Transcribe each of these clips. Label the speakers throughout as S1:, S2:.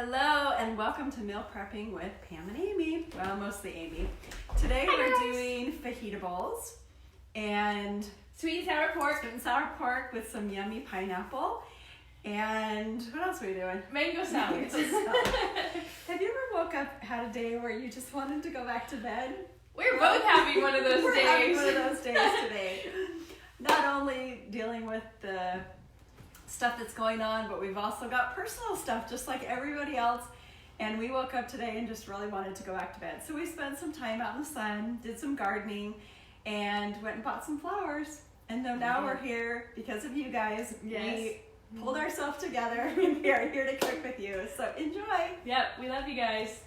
S1: Hello and welcome to Meal Prepping with Pam and Amy. Well, mostly Amy. Today
S2: Hi,
S1: we're
S2: guys.
S1: doing fajita bowls and
S2: Sweet and sour pork.
S1: sweet and sour pork with some yummy pineapple. And what else are we doing?
S2: Mango salads.
S1: Have you ever woke up, had a day where you just wanted to go back to bed?
S2: We're both having one of those
S1: We're
S2: days.
S1: having one of those days today. Not only dealing with the stuff that's going on, but we've also got personal stuff just like everybody else. And we woke up today and just really wanted to go back to bed. So we spent some time out in the sun, did some gardening, and went and bought some flowers. And now we're here because of you guys.
S2: Yes.
S1: We pulled ourselves together and we are here to cook with you. So enjoy.
S2: Yep, we love you guys.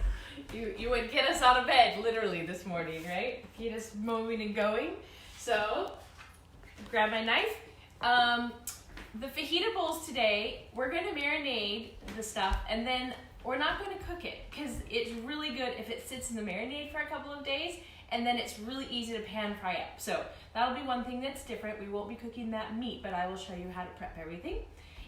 S2: You would get us out of bed literally this morning, right? Get us moving and going. So, grab my knife. The fajita bowls today, we're going to marinate the stuff and then we're not going to cook it because it's really good if it sits in the marinade for a couple of days and then it's really easy to pan fry up. So that'll be one thing that's different. We won't be cooking that meat, but I will show you how to prep everything.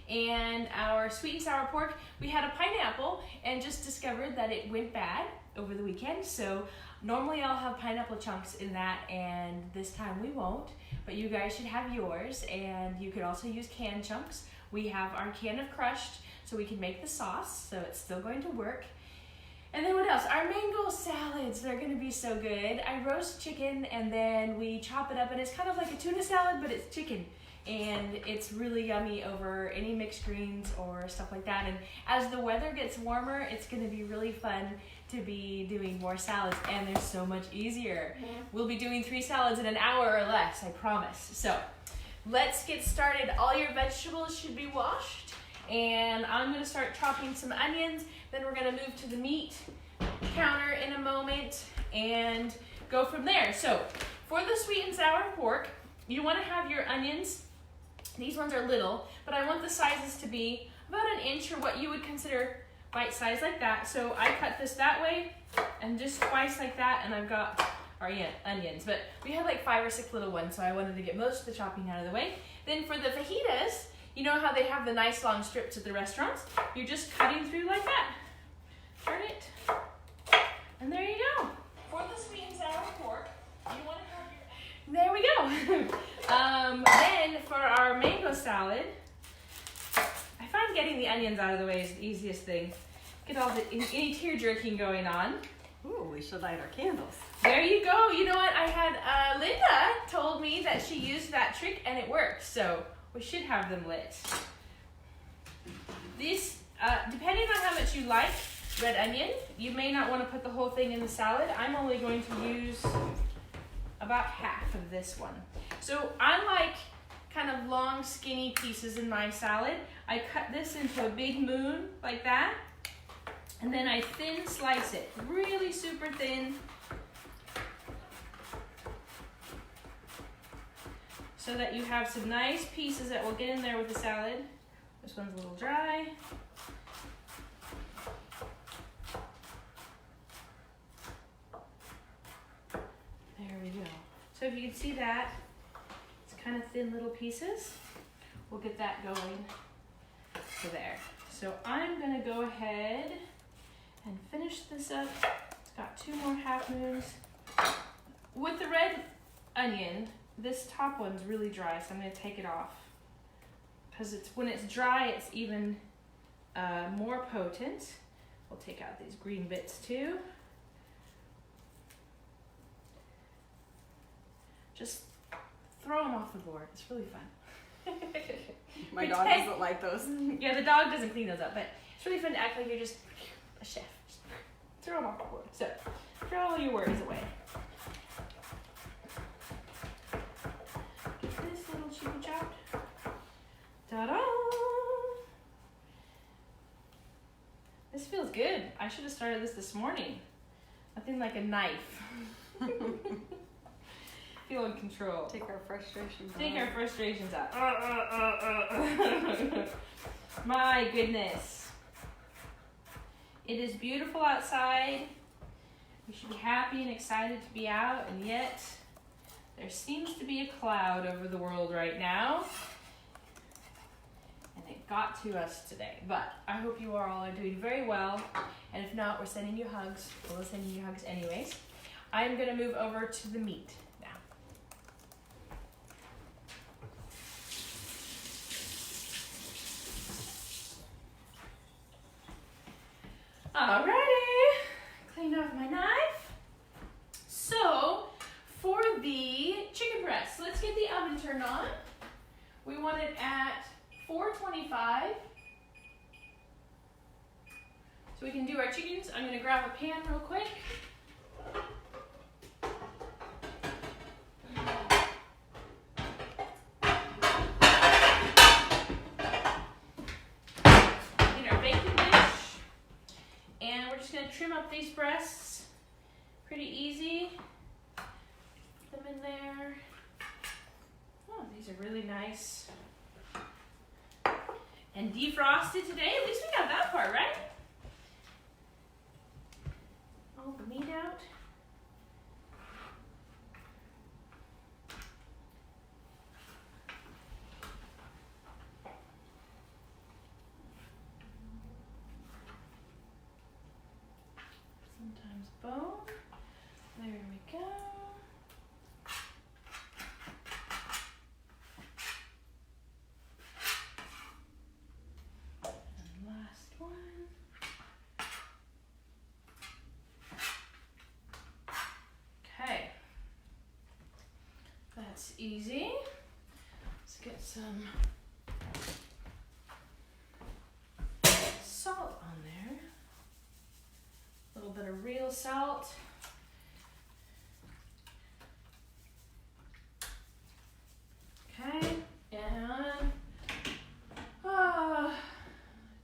S2: And our sweet and sour pork, we had a pineapple and just discovered that it went bad over the weekend. So normally I'll have pineapple chunks in that and this time we won't. But you guys should have yours, and you could also use canned chunks. We have our can of crushed, so we can make the sauce, so it's still going to work. And then what else? Our mango salads, they're gonna be so good. I roast chicken, and then we chop it up, and it's kind of like a tuna salad, but it's chicken. And it's really yummy over any mixed greens or stuff like that. And as the weather gets warmer, it's gonna be really fun to be doing more salads, and they're so much easier. We'll be doing 3 salads in an hour or less, I promise. So let's get started. All your vegetables should be washed, and I'm gonna start chopping some onions. Then we're gonna move to the meat counter in a moment and go from there. So for the sweet and sour pork, you wanna have your onions. These ones are little, but I want the sizes to be about 1 inch or what you would consider bite size, like that. So I cut this that way and just twice like that, and I've got our onions. But we had like 5 or 6 little ones, so I wanted to get most of the chopping out of the way. Then for the fajitas, you know how they have the nice long strips at the restaurants? You're just cutting through like that. Turn it, and there you go. For the sweet and sour pork, you want to have your... There we go. Then for our mango salad, I find getting the onions out of the way is the easiest thing. Get all the any tear jerking going on.
S1: Ooh, we should light our candles.
S2: There you go. You know what? I had Linda told me that she used that trick and it works. So we should have them lit. These, depending on how much you like red onion, you may not want to put the whole thing in the salad. I'm only going to use about half of this one. So I like kind of long, skinny pieces in my salad. I cut this into a big moon like that, and then I thin slice it, really super thin, so that you have some nice pieces that will get in there with the salad. This one's a little dry. There we go. So if you can see that, kind of thin little pieces. We'll get that going to there. So I'm gonna go ahead and finish this up. It's got 2 more half moons. With the red onion, this top one's really dry, so I'm gonna take it off. Because when it's dry, it's even more potent. We'll take out these green bits too. Just throw them off the board. It's really fun.
S1: My dog doesn't like those.
S2: Yeah, the dog doesn't clean those up, but it's really fun to act like you're just a chef. Just throw them off the board. So, throw all your worries away. Get this little cheapy chopped. Ta-da! This feels good. I should have started this morning. Nothing like a knife. Feel in control.
S1: Take our frustrations out.
S2: Take our frustrations out. My goodness. It is beautiful outside. We should be happy and excited to be out, and yet there seems to be a cloud over the world right now. and it got to us today. But I hope you all are doing very well. And if not, we're sending you hugs. We'll send you hugs anyways. I'm gonna move over to the meat now. Alrighty, cleaned off my knife. So, for the chicken breast, let's get the oven turned on. We want it at 425. So we can do our chickens. I'm gonna grab a pan real quick. Trim up these breasts pretty easy. Put them in there. Oh, these are really nice and defrosted today. At least we got that part right. All the meat out. Sometimes bone. There we go. And last one. Okay. That's easy. Let's get some salt on there. A little bit of real salt. Okay, and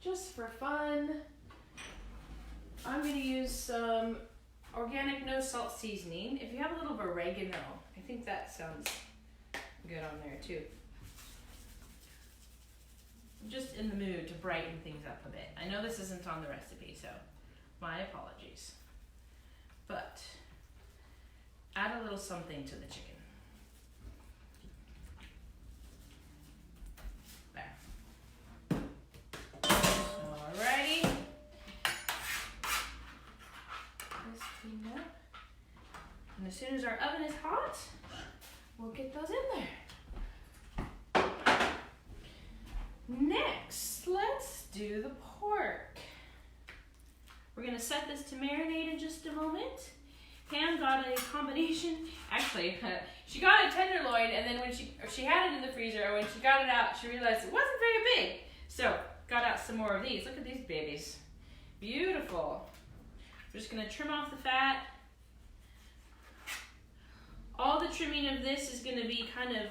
S2: just for fun, I'm going to use some organic no salt seasoning. If you have a little of oregano, I think that sounds good on there too. I'm just in the mood to brighten things up a bit. I know this isn't on the recipe, so my apologies. But add a little something to the chicken. There. Alrighty. This cleaned up. And as soon as our oven is hot, we'll get those in there. Next, let's do the pork. We're gonna set this to marinate in just a moment. Pam got a combination, actually, she got a tenderloin, and then when she had it in the freezer, and when she got it out, she realized it wasn't very big. So, got out some more of these. Look at these babies. Beautiful. We're just gonna trim off the fat. All the trimming of this is gonna be kind of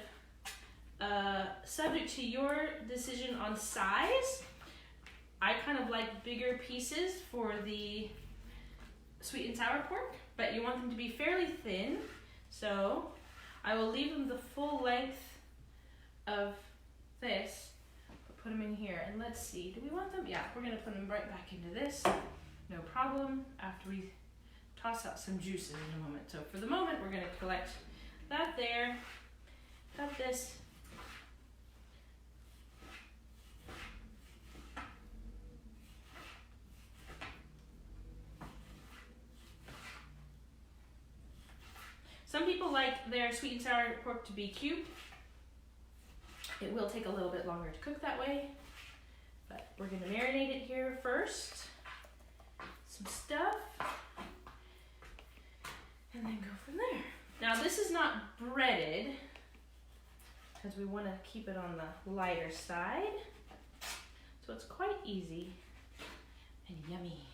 S2: subject to your decision on size. I kind of like bigger pieces for the sweet and sour pork, but you want them to be fairly thin. So I will leave them the full length of this, but put them in here. And let's see, do we want them? Yeah, we're gonna put them right back into this. No problem, after we toss out some juices in a moment. So for the moment, we're gonna collect that there, cut this. Some people like their sweet and sour pork to be cubed. It will take a little bit longer to cook that way, but we're gonna marinate it here first. Some stuff, and then go from there. Now this is not breaded, because we wanna keep it on the lighter side. So it's quite easy and yummy.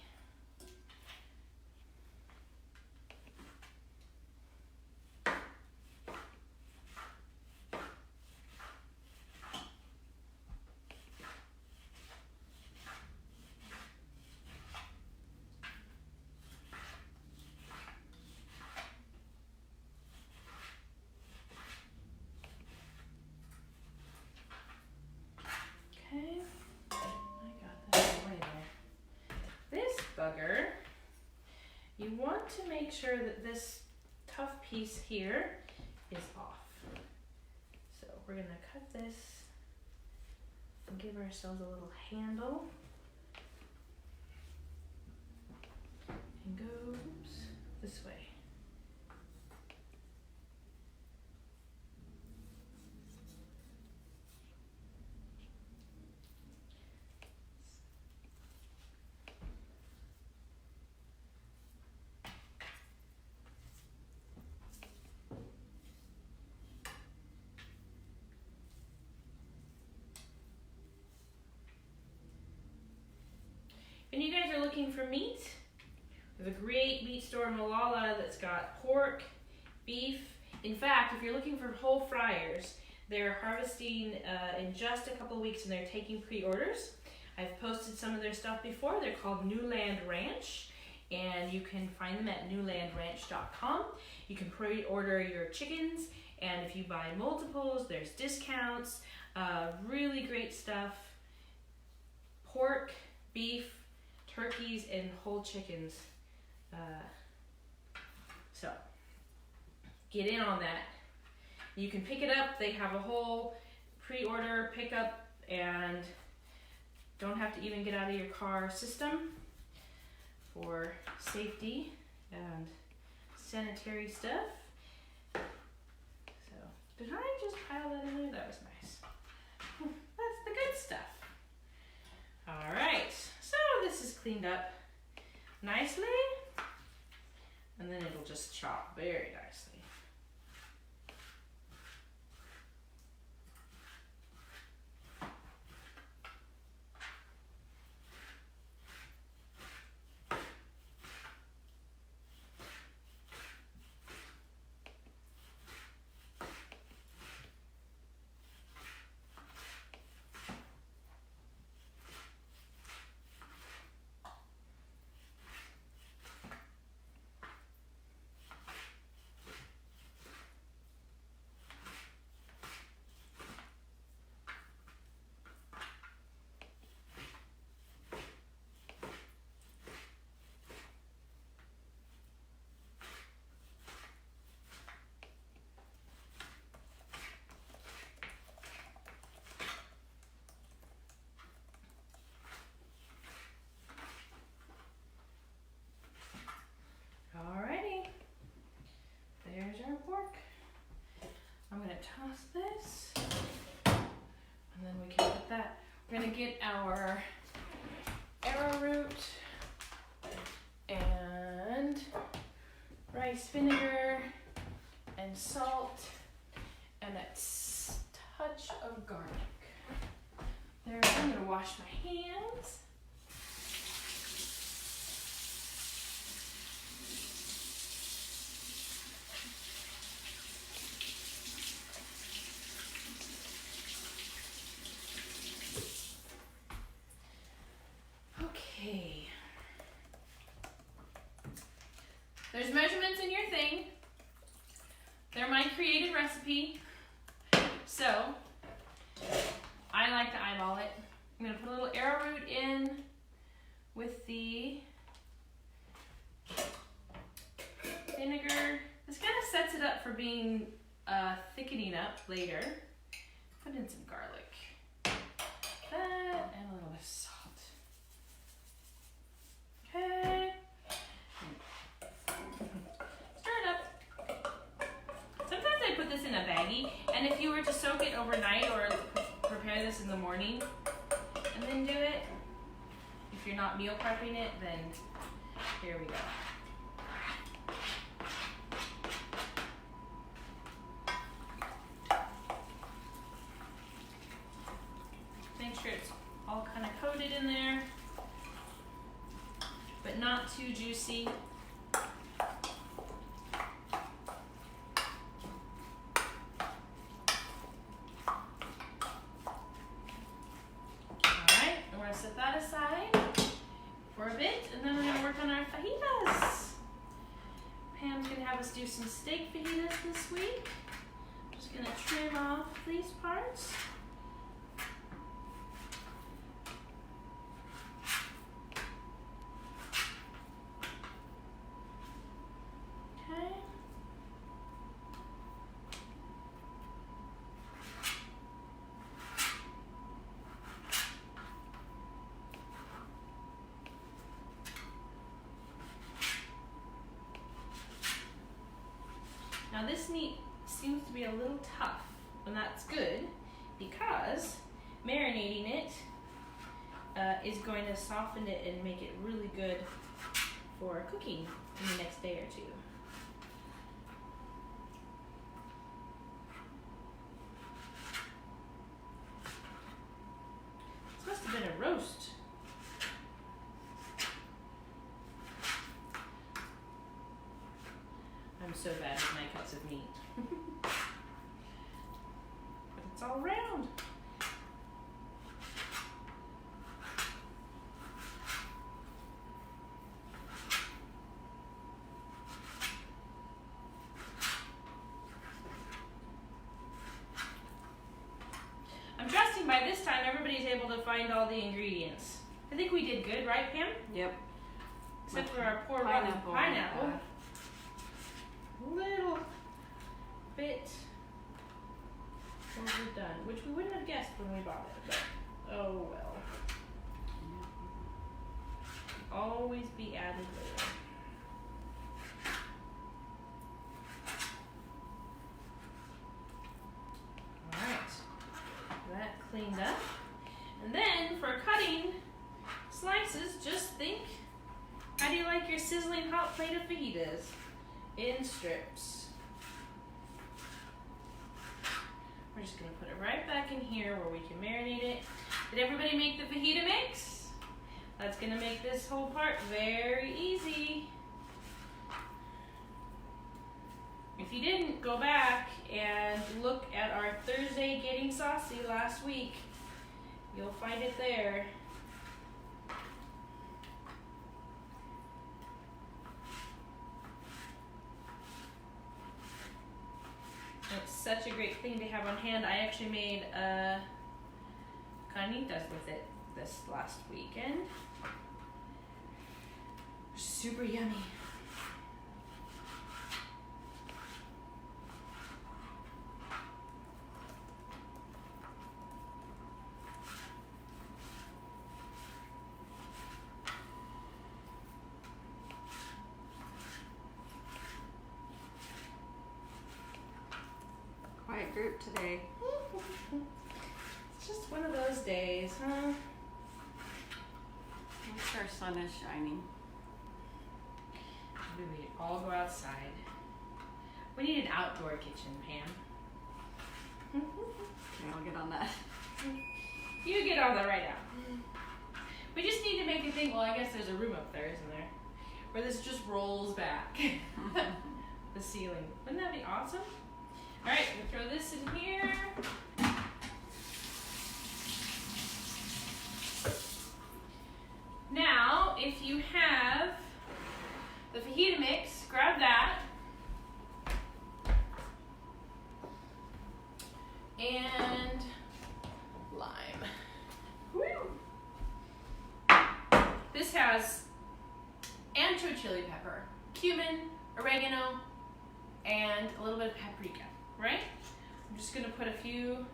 S2: Okay, I got that away there. This bugger, you want to make sure that this tough piece here is off. So we're gonna cut this and give ourselves a little handle. And go this way. When you guys are looking for meat, we have a great meat store in Malala that's got pork, beef. In fact, if you're looking for whole fryers, they're harvesting in just a couple weeks and they're taking pre-orders. I've posted some of their stuff before. They're called Newland Ranch and you can find them at newlandranch.com. You can pre-order your chickens, and if you buy multiples, there's discounts. Really great stuff. Pork, beef, turkeys, and whole chickens. So get in on that. You can pick it up. They have a whole pre-order pickup and don't have to even get out of your car system for safety and sanitary stuff. So did I just pile that in there? That was nice. That's the good stuff. All right, so this is cleaned up nicely, and then it'll just chop very nicely. Alrighty, there's our pork. I'm gonna toss this, and then we can put that. We're gonna get our arrowroot and rice vinegar and salt and a touch of garlic. There, I'm gonna wash my hands. Okay. There's measurements in your thing. They're my created recipe. So, I like to eyeball it. I'm gonna put a little arrowroot in with the vinegar. This kind of sets it up for being thickening up later. Put in some garlic. That and a little bit of salt. Okay. Stir it up. Sometimes I put this in a baggie, and if you were to soak it overnight or prepare this in the morning and then do it, if you're not meal prepping it, then here we go. Make sure it's all kind of coated in there, but not too juicy. Alright, and we're gonna set that aside for a bit, and then we're gonna work on our fajitas. Pam's gonna have us do some steak fajitas this week. Just gonna trim off these parts. Now this meat seems to be a little tough, and that's good because marinating it is going to soften it and make it really good for cooking in the next day or two. This must have been a roast. I'm so bad with my cuts of meat. But it's all round. I'm trusting by this time everybody's able to find all the ingredients. I think we did good, right, Pam?
S1: Yep.
S2: Except for our poor rotten pineapple. Little bit overdone, which we wouldn't have guessed when we bought it, but oh well. Always be added later. Alright, that cleaned up. And then for cutting slices, just think, how do you like your sizzling hot plate of fajitas? In strips. We're just gonna put it right back in here where we can marinate it. Did everybody make the fajita mix? That's gonna make this whole part very easy. If you didn't, go back and look at our Thursday Getting Saucy last week. You'll find it there. It's such a great thing to have on hand. I actually made carnitas with it this last weekend. Super yummy.
S1: Quiet group today.
S2: It's just one of those days, huh?
S1: At least our sun is shining.
S2: Maybe we all go outside. We need an outdoor kitchen, Pam.
S1: Okay, I'll get on that.
S2: You get on that right now. We just need to make a thing. Well, I guess there's a room up there, isn't there? Where this just rolls back. The ceiling. Wouldn't that be awesome? All right, we'll throw this in here. Now, if you have the fajita mix, grab that. And lime. Woo. This has ancho chili pepper, cumin, oregano, and a little bit of paprika, right? I'm just gonna put a few,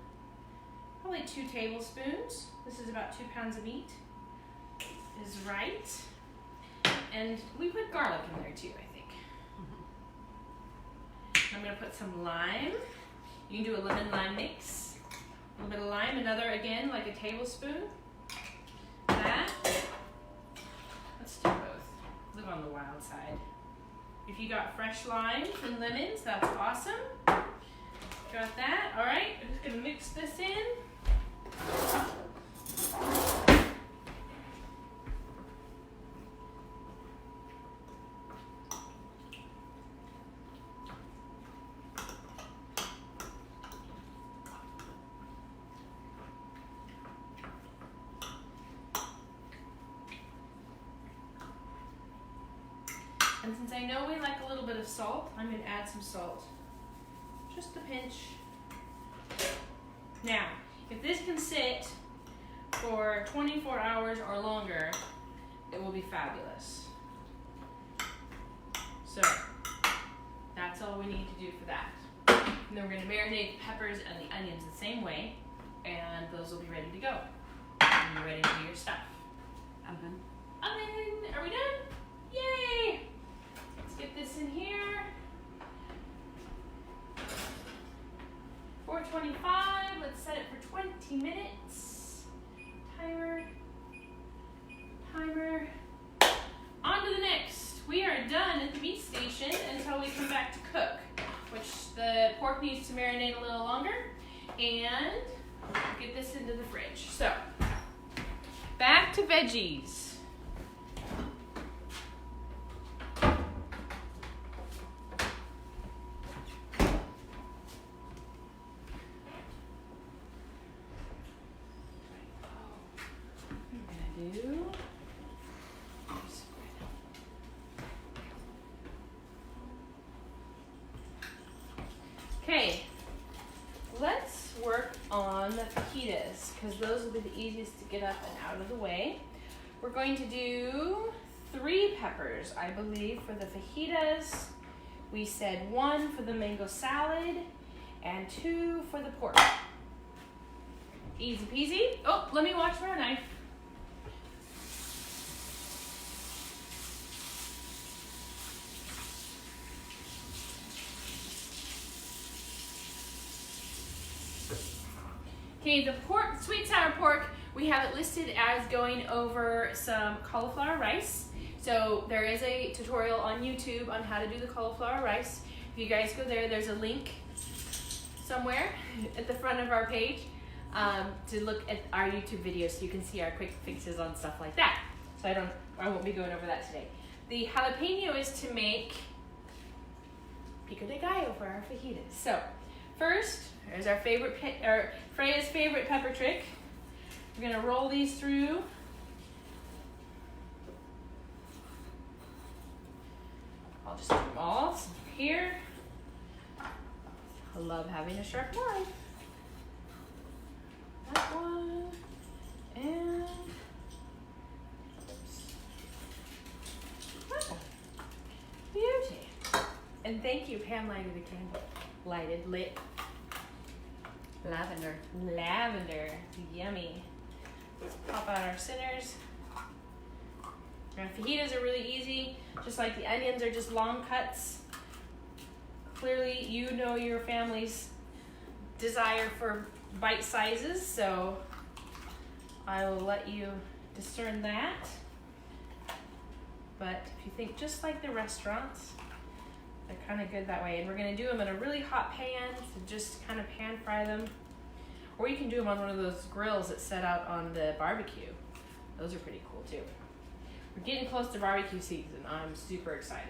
S2: probably 2 tablespoons. This is about 2 pounds of meat, is right. And we put garlic in there too, I think. I'm gonna put some lime. You can do a lemon lime mix. A little bit of lime, another again, like a tablespoon. That. Let's do both. Live on the wild side. If you got fresh limes and lemons, that's awesome. Got that. All right, I'm just gonna mix this in. And since I know we like a little bit of salt, I'm going to add some salt. Just a pinch. Now, if this can sit for 24 hours or longer, it will be fabulous. So, that's all we need to do for that. And then we're going to marinate the peppers and the onions the same way, and those will be ready to go. And you're ready to do your stuff.
S1: Oven.
S2: Oven! Are we done? Yay! Let's get this in here. pork needs to marinate a little longer, and get this into the fridge. So, back to veggies. Okay, let's work on the fajitas because those will be the easiest to get up and out of the way. We're going to do 3 peppers, I believe, for the fajitas. We said 1 for the mango salad and 2 for the pork. Easy peasy. Oh, let me watch my knife. Okay, the pork, sweet sour pork, we have it listed as going over some cauliflower rice. So there is a tutorial on YouTube on how to do the cauliflower rice. If you guys go there, there's a link somewhere at the front of our page to look at our YouTube videos so you can see our quick fixes on stuff like that. So I won't be going over that today. The jalapeno is to make pico de gallo for our fajitas. So first, there's our Freya's favorite pepper trick. We're gonna roll these through. I'll just do them all here. I love having a sharp knife. That one, and oops. That one. Beauty. And thank you, Pam lighted the candle. Lit.
S1: Lavender.
S2: Lavender. Yummy. Let's pop out our centers. Our fajitas are really easy. Just like the onions are just long cuts. Clearly, you know your family's desire for bite sizes, so I will let you discern that. But if you think just like the restaurants, they're kind of good that way. And we're gonna do them in a really hot pan, so just kind of pan fry them. Or you can do them on one of those grills that set out on the barbecue. Those are pretty cool too. We're getting close to barbecue season. I'm super excited.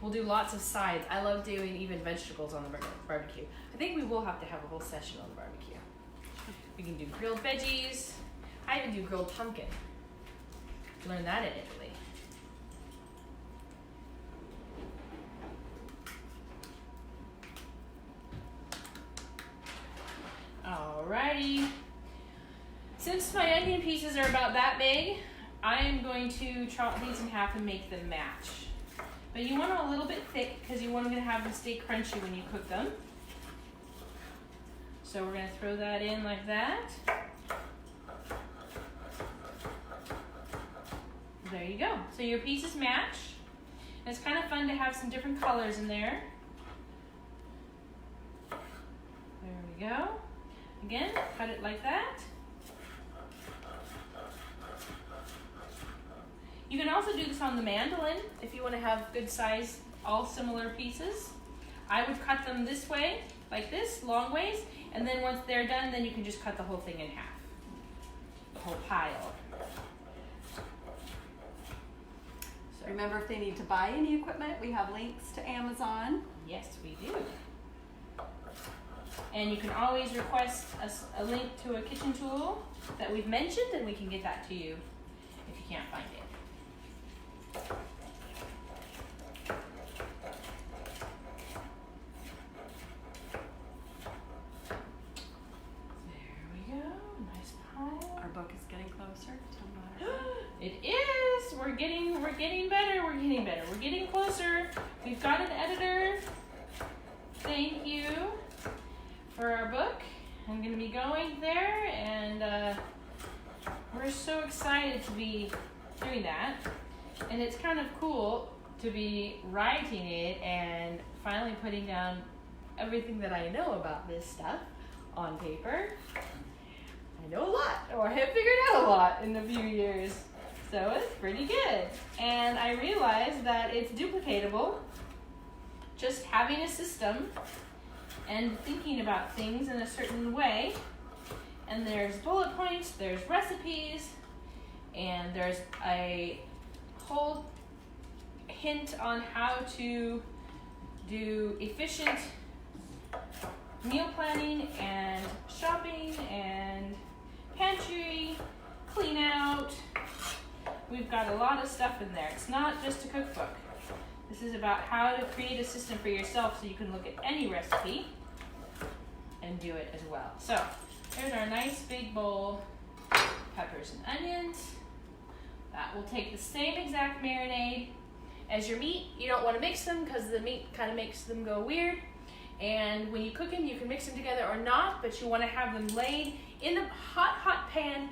S2: We'll do lots of sides. I love doing even vegetables on the barbecue. I think we will have to have a whole session on the barbecue. We can do grilled veggies. I even do grilled pumpkin. Learned that in Italy. Alrighty. Since my onion pieces are about that big, I am going to chop these in half and make them match. But you want them a little bit thick because you want them to have them stay crunchy when you cook them. So we're going to throw that in like that. There you go. So your pieces match. And it's kind of fun to have some different colors in there. There we go. Again, cut it like that. You can also do this on the mandolin if you want to have good size, all similar pieces. I would cut them this way, like this, long ways, and then once they're done, then you can just cut the whole thing in half, the whole pile. So,
S1: Remember, if they need to buy any equipment, we have links to Amazon.
S2: yes, we do. And you can always request a link to a kitchen tool that we've mentioned, and we can get that to you if you can't find it. There we go, nice pile.
S1: Our book is getting closer. Tell them about it.
S2: It is. We're getting better. We're getting better. We're getting closer. We've got an editor. Thank you for our book. I'm going to be going there, and we're so excited to be doing that. And it's kind of cool to be writing it and finally putting down everything that I know about this stuff on paper. I know a lot, or I have figured out a lot in a few years. So it's pretty good. And I realized that it's duplicatable. just having a system and thinking about things in a certain way. And there's bullet points, there's recipes, and there's a whole hint on how to do efficient meal planning and shopping and pantry, clean out. We've got a lot of stuff in there. It's not just a cookbook. This is about how to create a system for yourself so you can look at any recipe and do it as well. So there's our nice big bowl, peppers and onions. That will take the same exact marinade as your meat. You don't want to mix them because the meat kind of makes them go weird. And when you cook them, you can mix them together or not, but you want to have them laid in a hot pan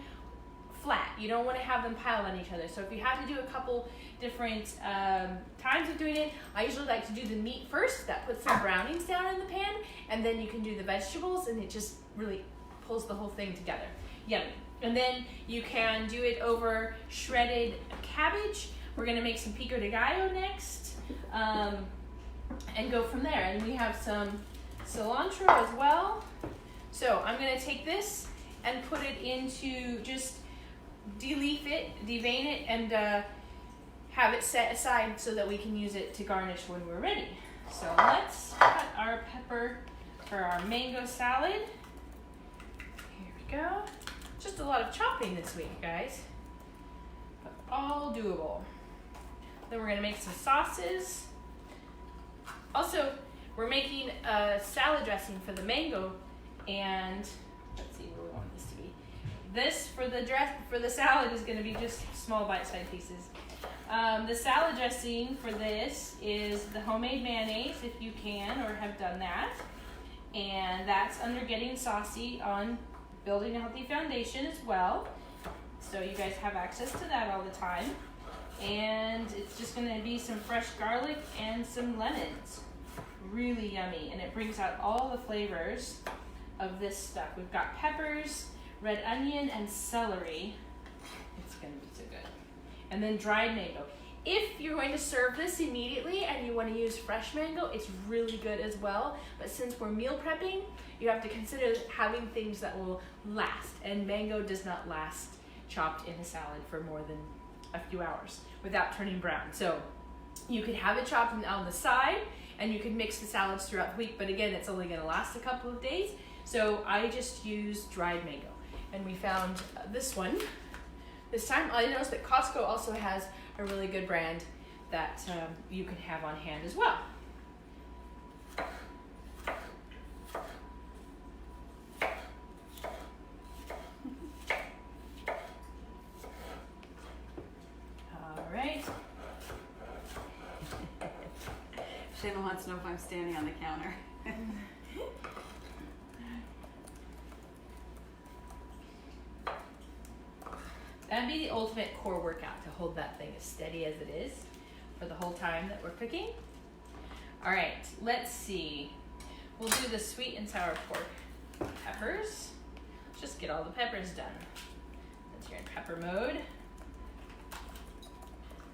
S2: flat. You don't want to have them piled on each other. So if you have to do a couple different times of doing it, I usually like to do the meat first. That puts some brownings down in the pan, and then you can do the vegetables, and it just really pulls the whole thing together. Yummy. And then you can do it over shredded cabbage. We're gonna make some pico de gallo next, and go from there. And we have some cilantro as well. So I'm gonna take this and put it into, just de-leaf it, devein it, and have it set aside so that we can use it to garnish when we're ready. So let's cut our pepper for our mango salad. Here we go. Just a lot of chopping this week, guys, but all doable. Then we're gonna make some sauces. Also, we're making a salad dressing for the mango, and let's see where we want this to be. This for the salad is gonna be just small bite-sized pieces. The salad dressing for this is the homemade mayonnaise, if you can or have done that, and that's under Getting Saucy on Building a Healthy Foundation as well. So you guys have access to that all the time. And it's just gonna be some fresh garlic and some lemons. Really yummy, and it brings out all the flavors of this stuff. We've got peppers, red onion, and celery. It's gonna be so good. And then dried mango. If you're going to serve this immediately and you want to use fresh mango, it's really good as well. But since we're meal prepping, you have to consider having things that will last. And mango does not last chopped in a salad for more than a few hours without turning brown. So you could have it chopped on the side, and you can mix the salads throughout the week. But again, it's only going to last a couple of days. So I just use dried mango. And we found this one. This time I noticed that Costco also has a really good brand that you can have on hand as well. All right.
S1: Shayla wants to know if I'm standing on the counter.
S2: That'd be the ultimate core workout, to hold that thing as steady as it is for the whole time that we're cooking. All right, let's see. We'll do the sweet and sour pork peppers. Let's just get all the peppers done. Since you're in pepper mode.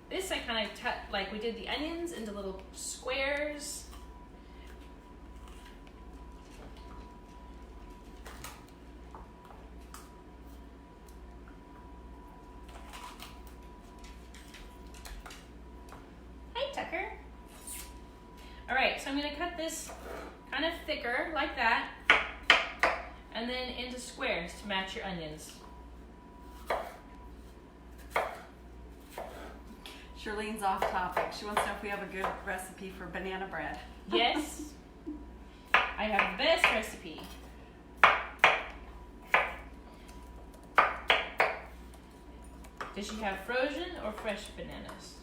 S2: This I kind of cut like we did the onions into little squares. Tucker. All right, so I'm going to cut this kind of thicker like that, and then into squares to match your onions.
S1: Charlene's off topic. She wants to know if we have a good recipe for banana bread.
S2: Yes, I have the best recipe. Does she have frozen or fresh bananas?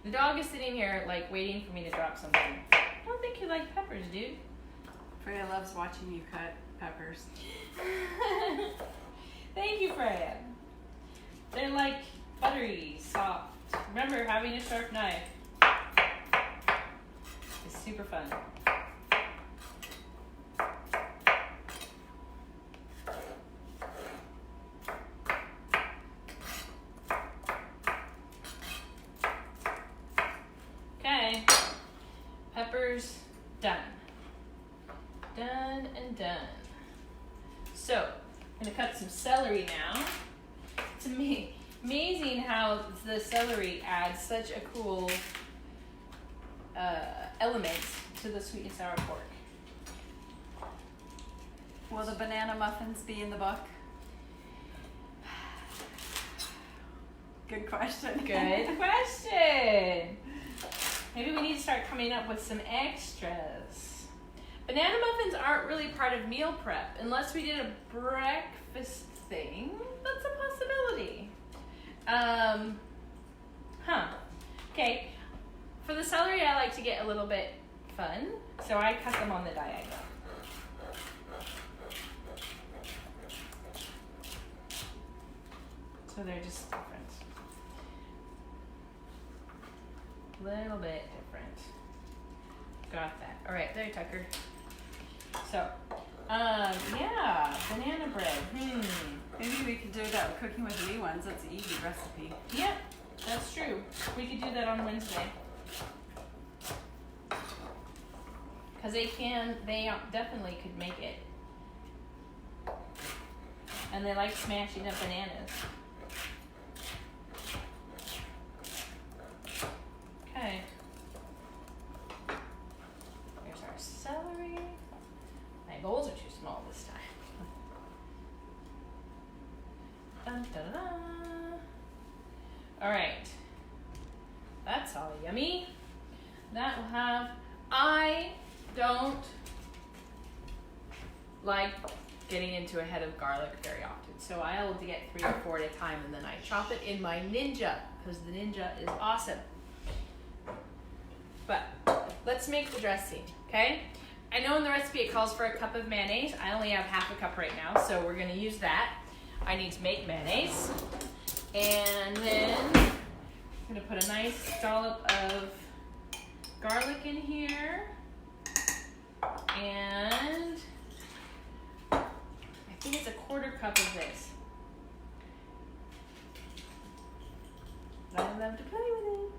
S2: The dog is sitting here like waiting for me to drop something. I don't think you like peppers, dude.
S1: Freya loves watching you cut peppers.
S2: Thank you, Freya. They're like buttery, soft. Remember, having a sharp knife is super fun. peppers, done. Done and done. So, I'm gonna cut some celery now. It's amazing how the celery adds such a cool element to the sweet and sour pork.
S1: Will the banana muffins be in the book? Good question.
S2: Good question. Maybe we need to start coming up with some extras. Banana muffins aren't really part of meal prep unless we did a breakfast thing. That's a possibility. Okay. For the celery, I like to get a little bit fun, so I cut them on the diagonal. So they're just different. Little bit different. Got that. All right, there, Tucker. So, yeah, banana bread.
S1: Maybe we could do that with Cooking with Wee Ones. That's an easy recipe.
S2: Yep, that's true. We could do that on Wednesday. Because they definitely could make it. And they like smashing up bananas. Okay. Here's our celery. My bowls are too small this time. Dun, dun, dun. All right. That's all yummy. That will have. I don't like getting into a head of garlic very often, so I'll get 3 or 4 at a time, and then I chop it in my Ninja because the Ninja is awesome. But let's make the dressing, okay? I know in the recipe it calls for a cup of mayonnaise. I only have half a cup right now, so we're gonna use that. I need to make mayonnaise. And then I'm gonna put a nice dollop of garlic in here. And I think it's a 1/4 cup of this. I love to play with it.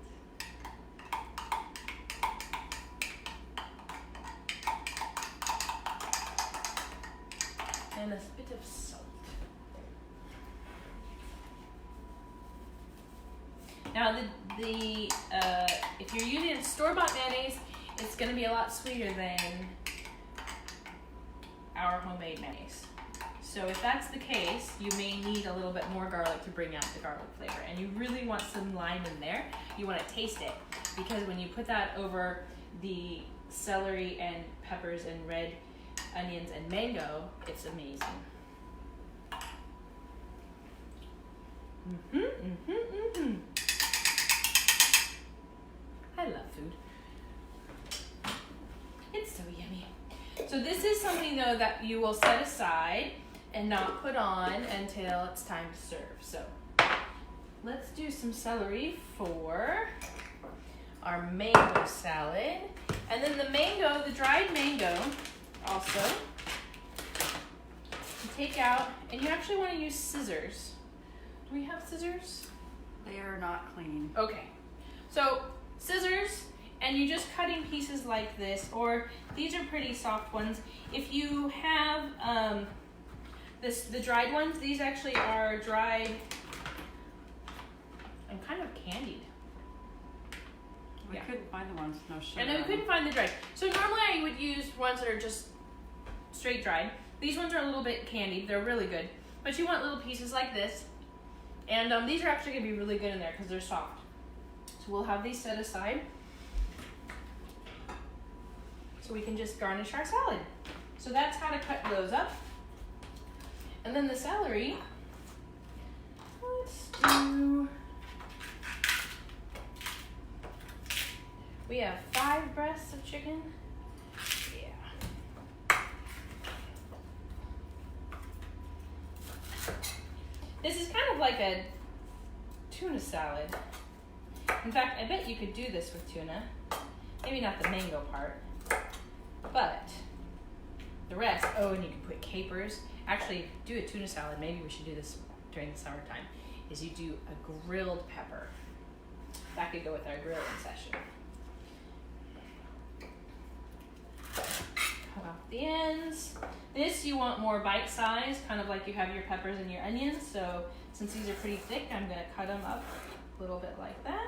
S2: And a bit of salt. Now if you're using store-bought mayonnaise, it's going to be a lot sweeter than our homemade mayonnaise. So if that's the case, you may need a little bit more garlic to bring out the garlic flavor. And you really want some lime in there. You want to taste it, because when you put that over the celery and peppers and red onions and mango, it's amazing. I love food. It's so yummy. So this is something though that you will set aside and not put on until it's time to serve. So let's do some celery for our mango salad. And then the mango, the dried mango, also, you take out, and you actually want to use scissors. Do we have scissors?
S1: They are not clean.
S2: Okay. So scissors, and you just cut in pieces like this, or these are pretty soft ones. If you have the dried ones, these actually are dried and kind of candied.
S1: We couldn't find the ones with no sugar.
S2: And then we couldn't find the dried. So normally I would use ones that are just straight dried. These ones are a little bit candied. They're really good. But you want little pieces like this. And these are actually going to be really good in there because they're soft. So we'll have these set aside, so we can just garnish our salad. So that's how to cut those up. And then the celery, let's do, we have 5 breasts of chicken. Yeah. This is kind of like a tuna salad. In fact, I bet you could do this with tuna. Maybe not the mango part, but the rest. Oh, and you can put capers. Actually, do a tuna salad. Maybe we should do this during the summertime. Is you do a grilled pepper. That could go with our grilling session. the ends. This you want more bite size, kind of like you have your peppers and your onions. So since these are pretty thick, I'm gonna cut them up a little bit like that.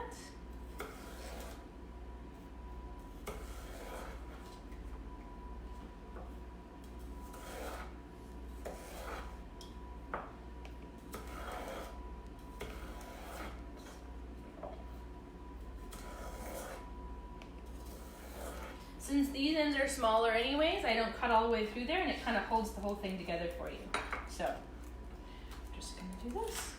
S2: Since these ends are smaller anyways, I don't cut all the way through there, and it kind of holds the whole thing together for you. So, I'm just gonna do this.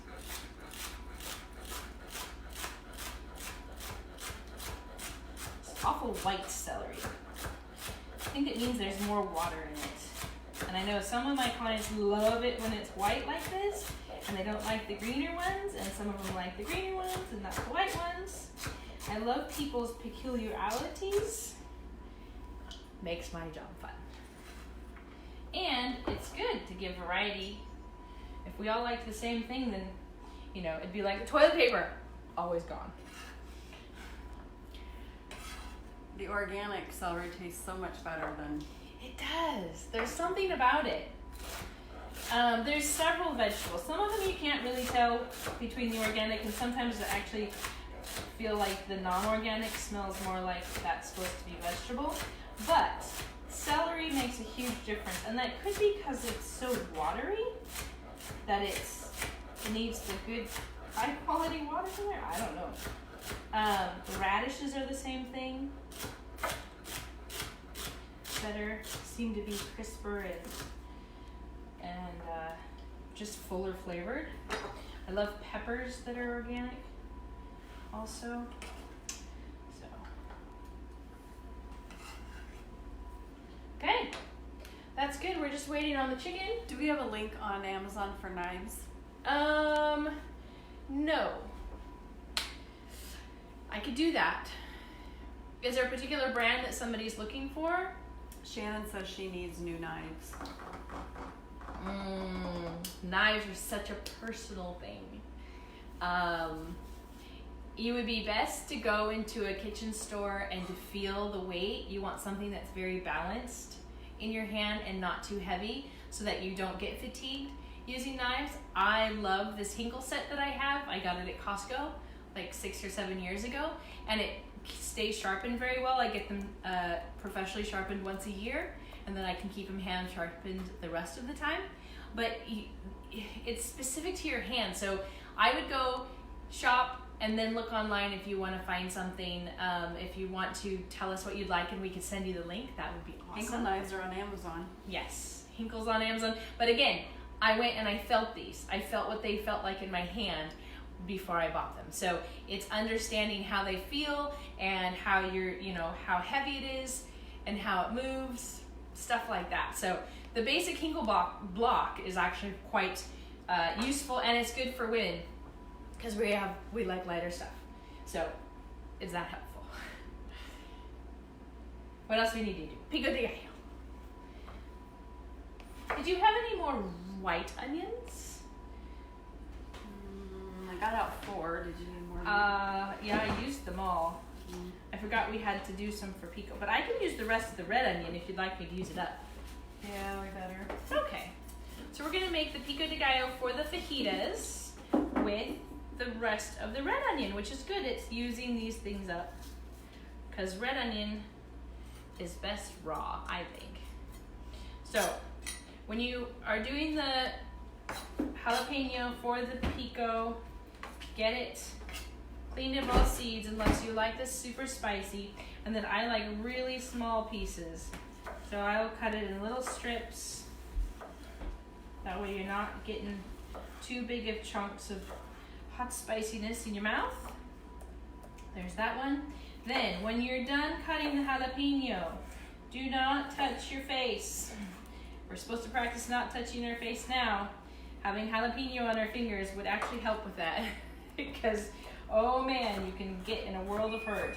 S2: It's awful white celery. I think it means there's more water in it. And I know some of my clients love it when it's white like this, and they don't like the greener ones, and some of them like the greener ones and not the white ones. I love people's peculiarities. Makes my job fun. And it's good to give variety. If we all like the same thing, then, you know, it'd be like the toilet paper, always gone.
S1: The organic celery tastes so much better than...
S2: It does. There's something about it. There's several vegetables. Some of them you can't really tell between the organic, and sometimes I actually feel like the non-organic smells more like that's supposed to be vegetable. But celery makes a huge difference, and that could be because it's so watery that it needs the good high quality water in there. I don't know. The radishes are the same thing. Better, seem to be crisper and just fuller flavored. I love peppers that are organic also. Okay, that's good. We're just waiting on the chicken.
S1: Do we have a link on Amazon for knives?
S2: No. I could do that. Is there a particular brand that somebody's looking for?
S1: Shannon says she needs new knives.
S2: Knives are such a personal thing. You would be best to go into a kitchen store and to feel the weight. You want something that's very balanced in your hand and not too heavy so that you don't get fatigued using knives. I love this Hinkle set that I have. I got it at Costco like 6 or 7 years ago, and it stays sharpened very well. I get them professionally sharpened once a year, and then I can keep them hand sharpened the rest of the time. But it's specific to your hand, so I would go shop and then look online if you want to find something. If you want to tell us what you'd like and we could send you the link, that would be awesome.
S1: Hinkle knives are on Amazon.
S2: Yes, Hinkle's on Amazon. But again, I went and I felt these. I felt what they felt like in my hand before I bought them. So it's understanding how they feel and how how heavy it is and how it moves, stuff like that. So the basic Hinkle block is actually quite useful, and it's good for women because we like lighter stuff. So is that helpful? What else do we need to do? Pico de gallo. Did you have any more white onions?
S1: I got out 4. Did you need more?
S2: Yeah, I used them all. I forgot we had to do some for pico, but I can use the rest of the red onion if you'd like me to use it up.
S1: Yeah, we better.
S2: Okay. So we're gonna make the pico de gallo for the fajitas with the rest of the red onion, which is good. It's using these things up because red onion is best raw, I think. So when you are doing the jalapeno for the pico, get it cleaned of all seeds unless you like this super spicy, and then I like really small pieces. So I'll cut it in little strips. That way you're not getting too big of chunks of hot spiciness in your mouth. There's that one. Then when you're done cutting the jalapeno, do not touch your face. We're supposed to practice not touching our face now. Having jalapeno on our fingers would actually help with that because, oh man, you can get in a world of hurt.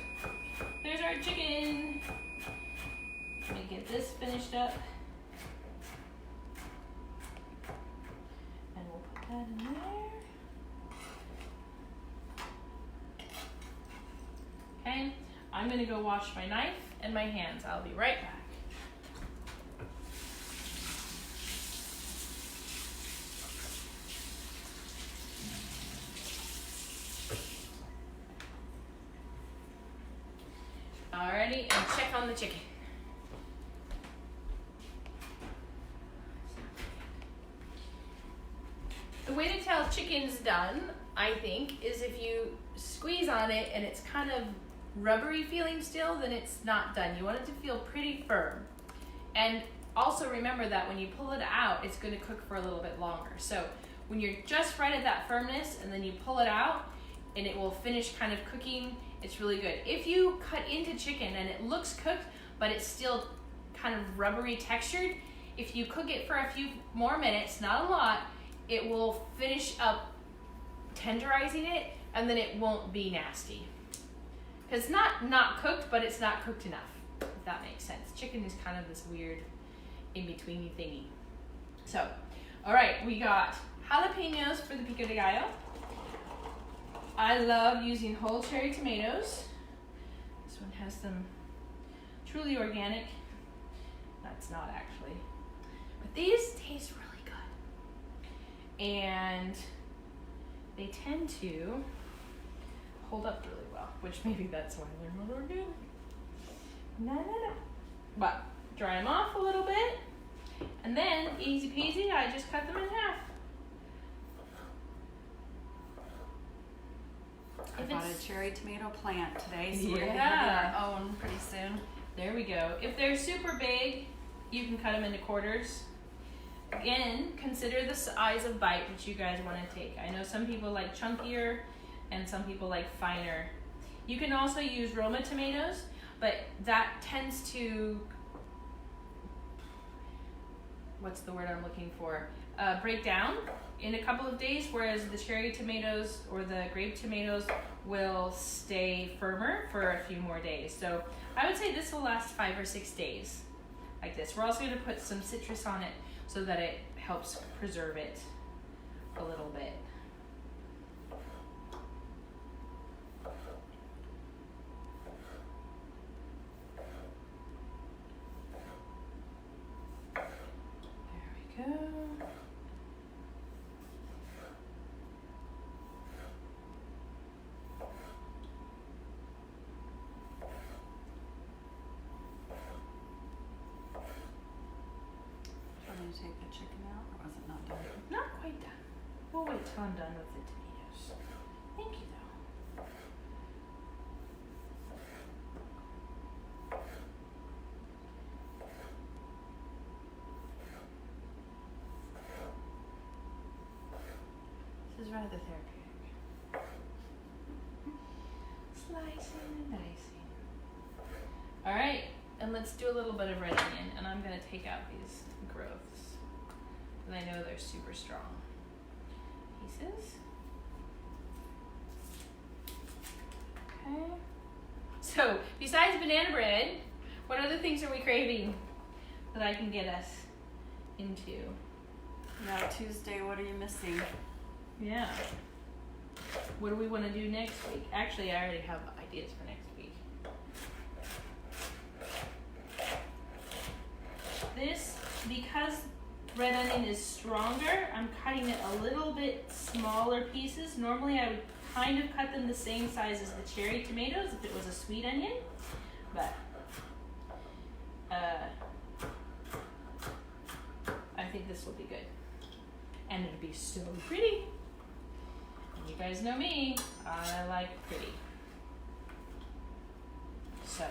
S2: There's our chicken. Let me get this finished up. And we'll put that in there. Okay, I'm gonna go wash my knife and my hands. I'll be right back. Alrighty, and check on the chicken. The way to tell chicken's done, I think, is if you squeeze on it and it's kind of rubbery feeling still, then it's not done. You want it to feel pretty firm. And also remember that when you pull it out, it's going to cook for a little bit longer. So when you're just right at that firmness and then you pull it out and it will finish kind of cooking, it's really good. If you cut into chicken and it looks cooked, but it's still kind of rubbery textured, if you cook it for a few more minutes, not a lot, it will finish up tenderizing it and then it won't be nasty. Because it's not cooked, but it's not cooked enough, if that makes sense. Chicken is kind of this weird in-betweeny thingy. So, all right, we got jalapenos for the pico de gallo. I love using whole cherry tomatoes. This one has some truly organic. That's not actually. But these taste really good. And they tend to hold up really well, which maybe that's why they're not organic. But dry them off a little bit, and then easy peasy, I just cut them in half.
S1: I bought a cherry tomato plant today, so we're gonna have our own pretty soon.
S2: There we go. If they're super big, you can cut them into quarters. Again, consider the size of bite that you guys want to take. I know some people like chunkier and some people like finer. You can also use Roma tomatoes, but that tends to, what's the word I'm looking for? Break down in a couple of days, whereas the cherry tomatoes or the grape tomatoes will stay firmer for a few more days. So I would say this will last 5 or 6 days like this. We're also going to put some citrus on it so that it helps preserve it a little bit. There we go.
S1: Take the chicken out, or was it not done?
S2: Not quite done. We'll wait till I'm done with the tomatoes. Thank you, though. This is rather therapeutic. Slicing and dicing. All right, and let's do a little bit of red onion, and I'm going to take out these growths. And I know they're super strong pieces. Okay. So, besides banana bread, what other things are we craving that I can get us into?
S1: Now Tuesday, what are you missing?
S2: Yeah. What do we want to do next week? Actually, I already have ideas for next week. This, because red onion is stronger, I'm cutting it a little bit smaller pieces. Normally I would kind of cut them the same size as the cherry tomatoes if it was a sweet onion, but I think this will be good. And it'll be so pretty. And you guys know me, I like pretty. So,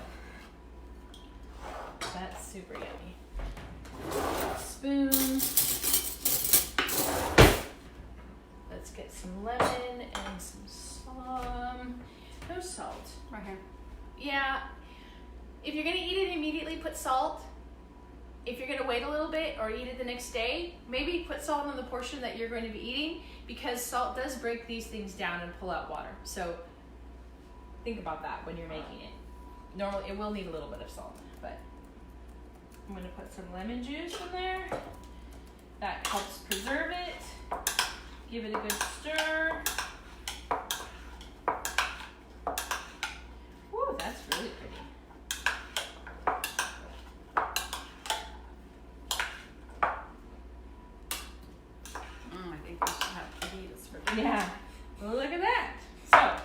S2: that's super yummy. Spoon. Let's get some lemon and some no salt.
S1: Right here.
S2: Yeah, if you're gonna eat it immediately, put salt. If you're gonna wait a little bit or eat it the next day, maybe put salt on the portion that you're going to be eating, because salt does break these things down and pull out water. So think about that when you're making it. Normally, it will need a little bit of salt, but I'm going to put some lemon juice in there. That helps preserve it. Give it a good stir. Ooh, that's really pretty.
S1: I think we should have fajitas for dinner.
S2: Yeah, well, look at that. So,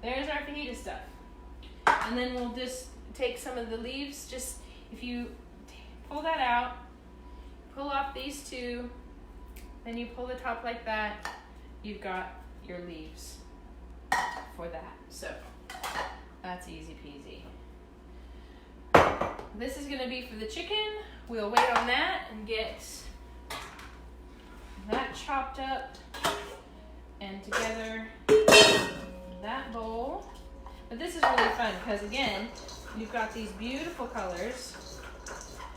S2: there's our fajita stuff. And then we'll just take some of the leaves, just if you pull that out, pull off these two, then you pull the top like that, you've got your leaves for that. So that's easy peasy. This is gonna be for the chicken. We'll wait on that and get that chopped up and together in that bowl. But this is really fun because again, you've got these beautiful colors,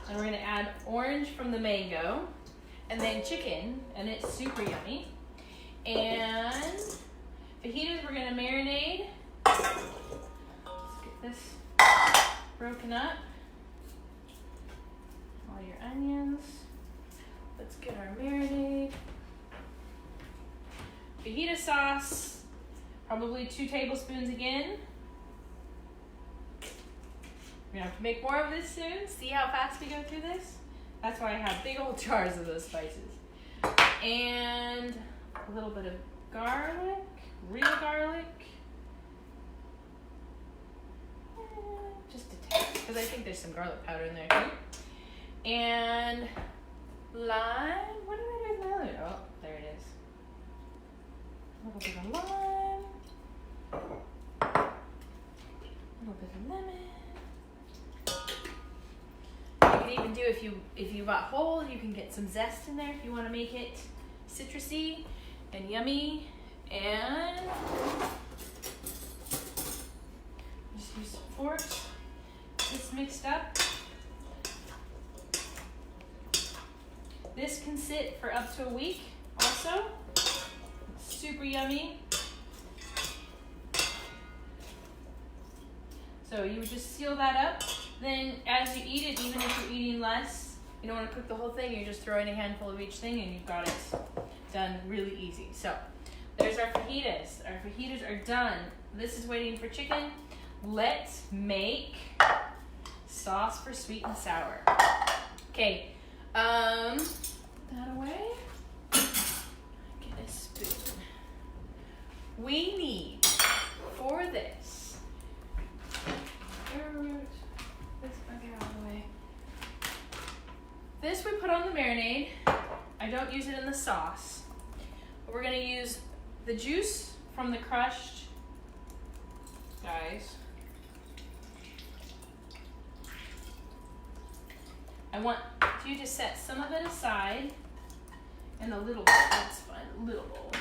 S2: and we're gonna add orange from the mango and then chicken, and it's super yummy. And fajitas we're gonna marinate. Let's get this broken up. All your onions. Let's get our marinade. Fajita sauce, probably 2 tablespoons again. We're gonna have to make more of this soon. See how fast we go through this? That's why I have big old jars of those spices. And a little bit of garlic, real garlic. Just a taste, because I think there's some garlic powder in there too. And lime. What did I do with my lime? Oh, there it is. A little bit of lime. A little bit of lemon. You can even do, if you bought whole, you can get some zest in there if you want to make it citrusy and yummy. And just use some forks. This mixed up. This can sit for up to a week also. It's super yummy. So you would just seal that up. Then as you eat it, even if you're eating less, you don't want to cook the whole thing, you're just throwing a handful of each thing and you've got it done really easy. So there's our fajitas. Our fajitas are done. This is waiting for chicken. Let's make sauce for sweet and sour. Okay, that away. Get a spoon. We need, for this, arrowroot. This bugger out of the way. This we put on the marinade. I don't use it in the sauce. But we're gonna use the juice from the crushed, guys. I want you to set some of it aside in a little bowl, that's fine, a little bowl,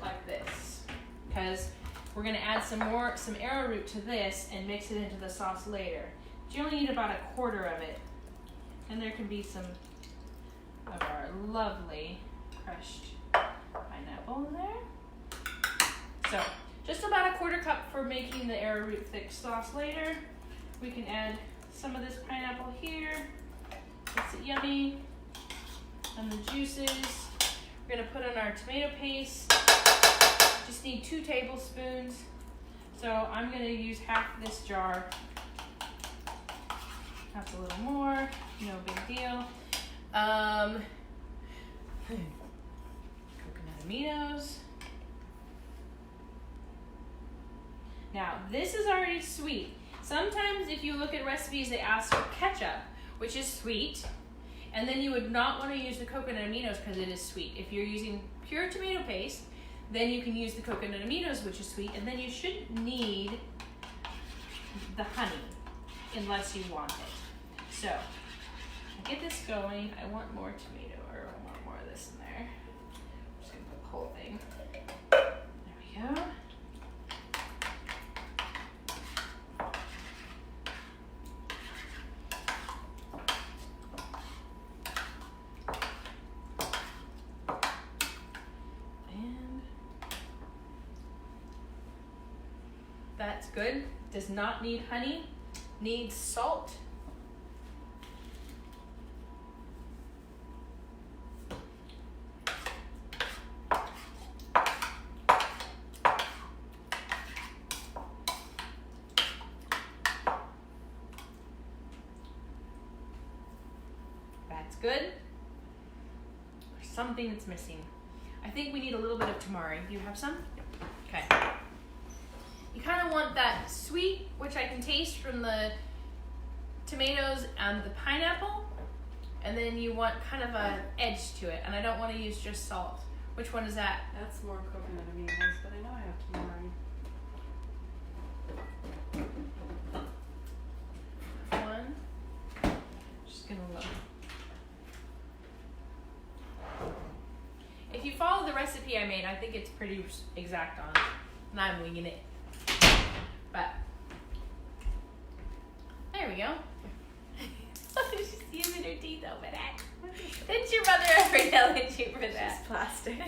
S2: like this. Because we're gonna add some arrowroot to this and mix it into the sauce later. But you only need about 1/4 of it. And there can be some of our lovely crushed pineapple in there. So, just about 1/4 cup for making the arrowroot thick sauce later. We can add some of this pineapple here. Makes it yummy. And the juices. We're gonna put in our tomato paste. Just need 2 tablespoons. So I'm gonna use half this jar. That's a little more, no big deal. Coconut aminos. Now, this is already sweet. Sometimes if you look at recipes, they ask for ketchup, which is sweet. And then you would not want to use the coconut aminos because it is sweet. If you're using pure tomato paste, then you can use the coconut aminos, which is sweet. And then you shouldn't need the honey unless you want it. So, get this going. I want more tomato, or I want more of this in there. I'm just gonna put the whole thing. There we go. And that's good. Does not need honey. Needs salt. That's good. There's something that's missing. I think we need a little bit of tamari. Do you have some? Okay. You kind of want that sweet, which I can taste from the tomatoes and the pineapple, and then you want kind of an edge to it, and I don't want to use just salt. Which one is that?
S1: That's more coconut amigos, but I know I have tamari.
S2: One. Just gonna look. If you follow the recipe I made, I think it's pretty exact on, and I'm winging it. But there we go. She's using her teeth over that. Didn't your mother ever yell at you for that?
S1: It's plastic.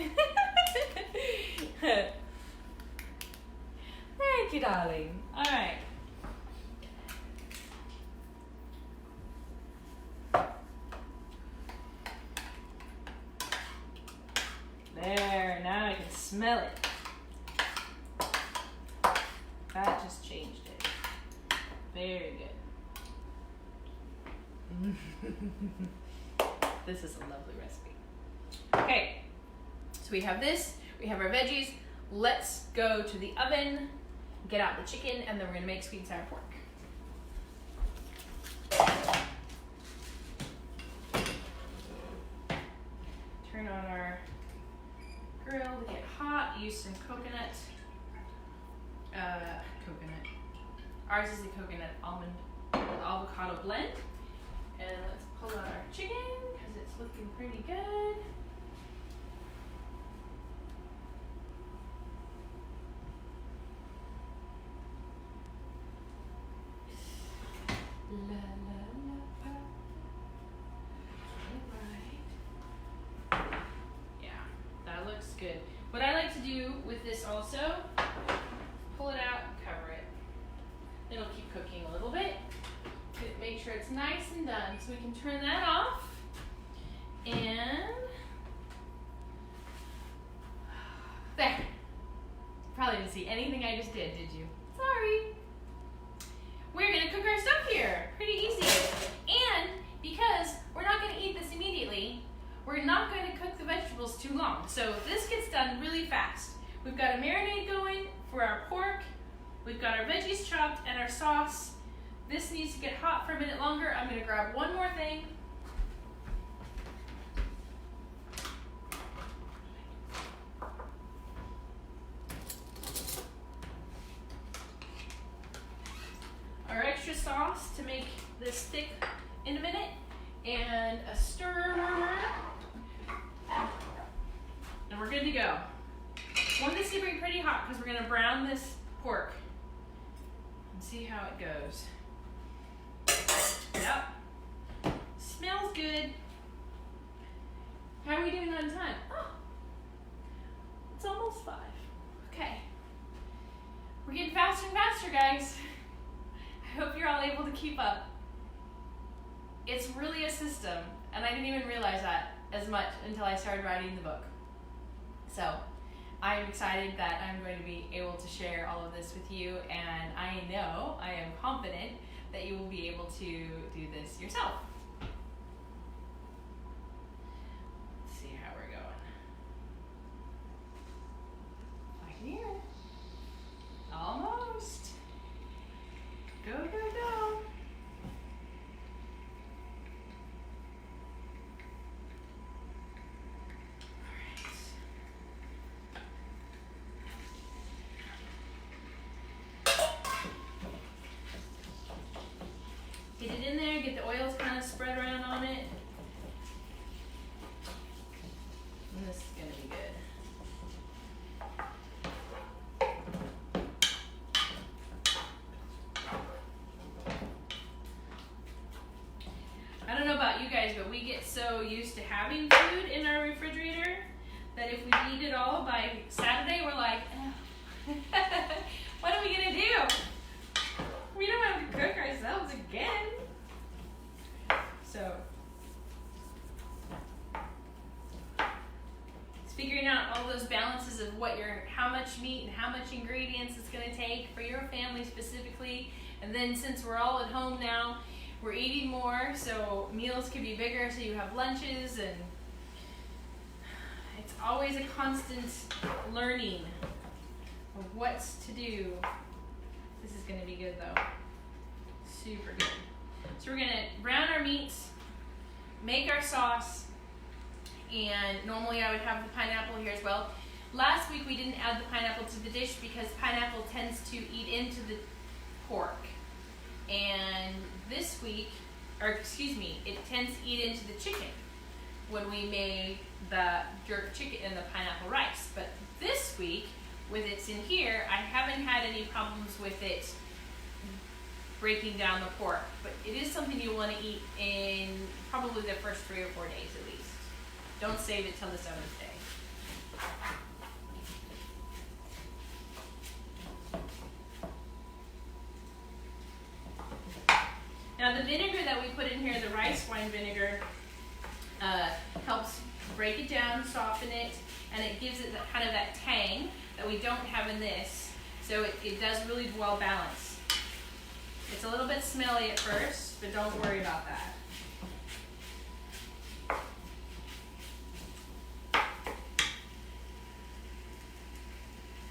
S2: Thank you, darling. All right. There, now I can smell it. That just changed it. Very good. This is a lovely recipe. Okay, so we have this, we have our veggies. Let's go to the oven, get out the chicken, and then we're gonna make sweet and sour pork. Turn on our grill to get hot. Use some coconut. Ours is the coconut almond avocado blend. And let's pull out our chicken because it's looking pretty good. La, la, la, la. All right. Yeah, that looks good. What I like to do with this also, pull it out and cover it. It'll keep cooking a little bit. Make sure it's nice and done. So we can turn that off. And there. Probably didn't see anything I just did you? Sorry. We're gonna cook our stuff here. Pretty easy. And because we're not gonna eat this immediately, we're not going to cook the vegetables too long. So this gets done really fast. We've got a marinade going for our pork. We've got our veggies chopped and our sauce. This needs to get hot for a minute longer. I'm going to grab one more thing. Our extra sauce to make this thick in a minute. And a stir. And we're good to go. Want this to be pretty hot because we're going to brown this pork. And see how it goes. Yep. Smells good. How are we doing on time? Oh, it's almost 5. Okay. We're getting faster and faster, guys. I hope you're all able to keep up. It's really a system, and I didn't even realize that as much until I started writing the book. So I'm excited that I'm going to be able to share all of this with you, and I am confident that you will be able to do this yourself. Let's see how we're going. I can hear it. Almost. Go, go, go. Get it in there, get the oils kind of spread around on it. And this is going to be good. I don't know about you guys, but we get so used to having food in our refrigerator that if we eat it all by Saturday, we're like, oh. What are we going to do? We don't have to cook ourselves again. So it's figuring out all those balances of how much meat and how much ingredients it's going to take for your family specifically. And then since we're all at home now, we're eating more, so meals can be bigger, so you have lunches, and it's always a constant learning of what's to do This is gonna be good though. Super good. So we're gonna brown our meats, make our sauce, and normally I would have the pineapple here as well. Last week we didn't add the pineapple to the dish because pineapple tends to eat into the pork. And this week, or excuse me, it tends to eat into the chicken when we made the jerk chicken and the pineapple rice. But this week, with it's in here, I haven't had any problems with it breaking down the pork. But it is something you want to eat in probably the first 3 or 4 days at least. Don't save it till the 7th day. Now the vinegar that we put in here, the rice wine vinegar, helps break it down, soften it, and it gives it kind of that tang that we don't have in this. So it does really well balance. It's a little bit smelly at first, but don't worry about that.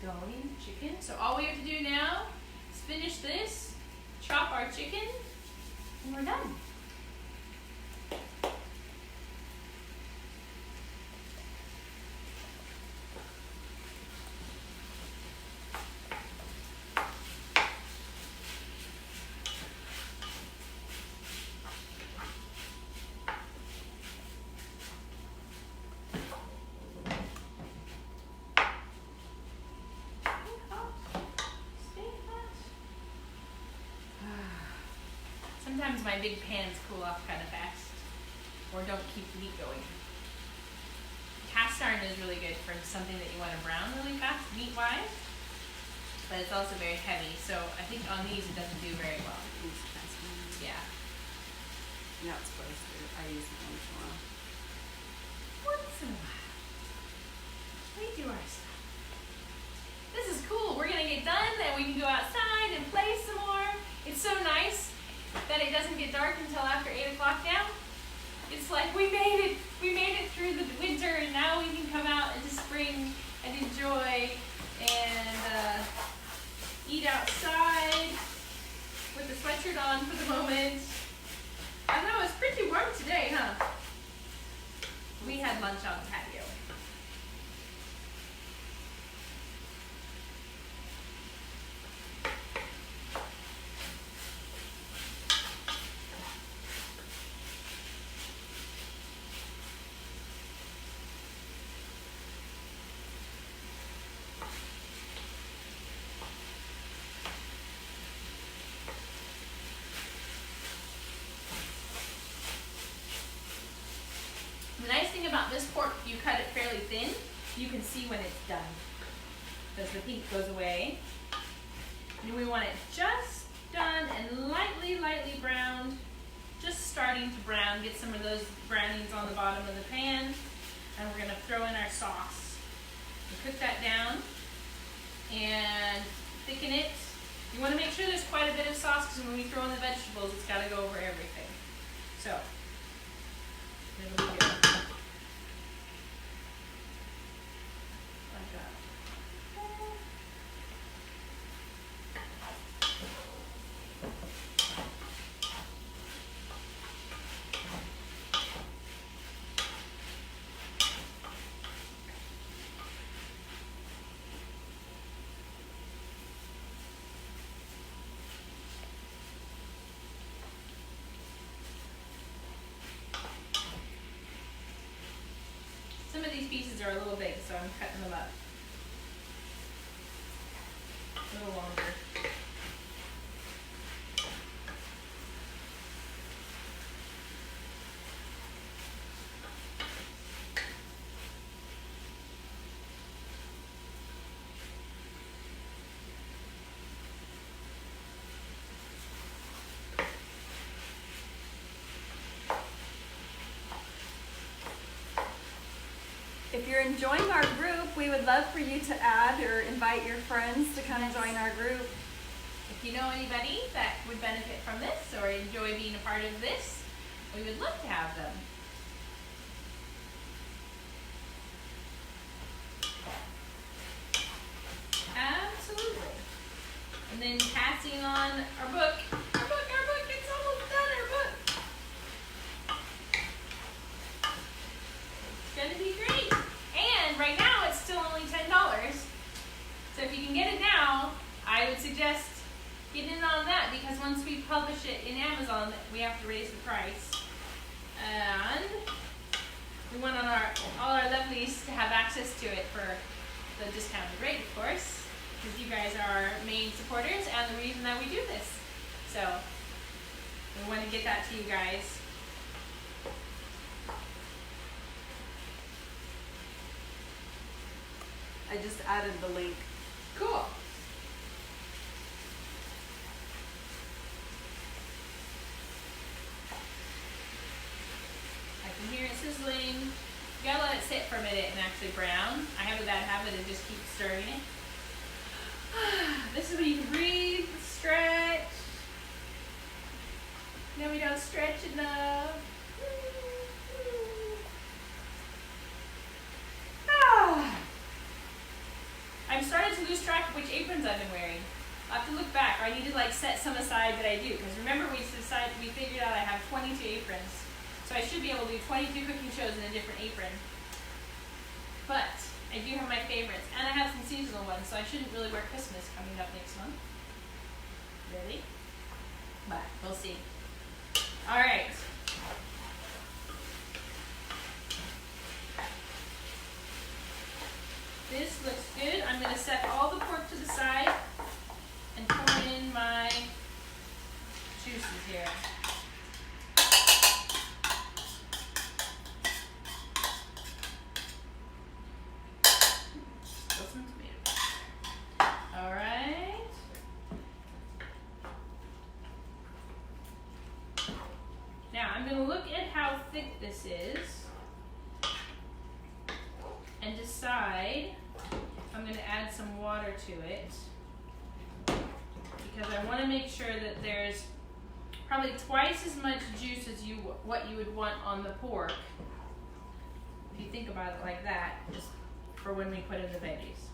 S2: Going chicken. So all we have to do now is finish this, chop our chicken, and we're done. Sometimes my big pans cool off kind of fast, or don't keep the heat going. Cast iron is really good for something that you want to brown really fast, meat-wise, but it's also very heavy, so I think on these it doesn't do very well. Yeah.
S1: Not supposed to. I use it once in a while.
S2: Once in a while. We do our stuff. This is cool. We're going to get done, and we can go outside and play some more. It's so nice that it doesn't get dark until after 8 o'clock now. It's like we made it through the winter, and now we can come out into spring and enjoy and eat outside with the sweatshirt on for the moment. I know it's pretty warm today, huh? We had lunch on the patio. The nice thing about this pork, if you cut it fairly thin, you can see when it's done. Because the pink goes away. And we want it just done and lightly browned. Just starting to brown. Get some of those brownings on the bottom of the pan. And we're going to throw in our sauce. And cook that down. And thicken it. You want to make sure there's quite a bit of sauce because when we throw in the vegetables, it's got to go over everything. So, it'll be good. Some of these pieces are a little big, so I'm cutting them up a little longer.
S1: If you're enjoying our group, we would love for you to add or invite your friends to come join our group.
S2: If you know anybody that would benefit from this or enjoy being a part of this, we would love to have them. Absolutely. And then Cass passing on our book. Our book, it's almost done, our book. It's gonna be great. And right now it's still only $10. So if you can get it now, I would suggest getting in on that, because once we publish it in Amazon, we have to raise the price. And we want all our lovelies to have access to it for the discounted rate, of course, because you guys are our main supporters and the reason that we do this. So we want to get that to you guys.
S1: I just added the link.
S2: Cool. I can hear it sizzling. You gotta let it sit for a minute and actually brown. I have a bad habit of just keep stirring it. This is when you can breathe, stretch. No, we don't stretch enough. I'm starting to lose track of which aprons I've been wearing. I'll have to look back, or I need to like set some aside that I do. Because remember we figured out I have 22 aprons. So I should be able to do 22 cooking shows in a different apron. But I do have my favorites. And I have some seasonal ones, so I shouldn't really wear Christmas coming up next month. Really? But we'll see. Alright. This looks good. I'm going to set all the pork to the side and pour in my juices here. Still some tomatoes. All right. Now I'm going to look at how thick this is and decide if I'm going to add some water to it, because I want to make sure that there's probably twice as much juice as what you would want on the pork, if you think about it like that, just for when we put in the veggies.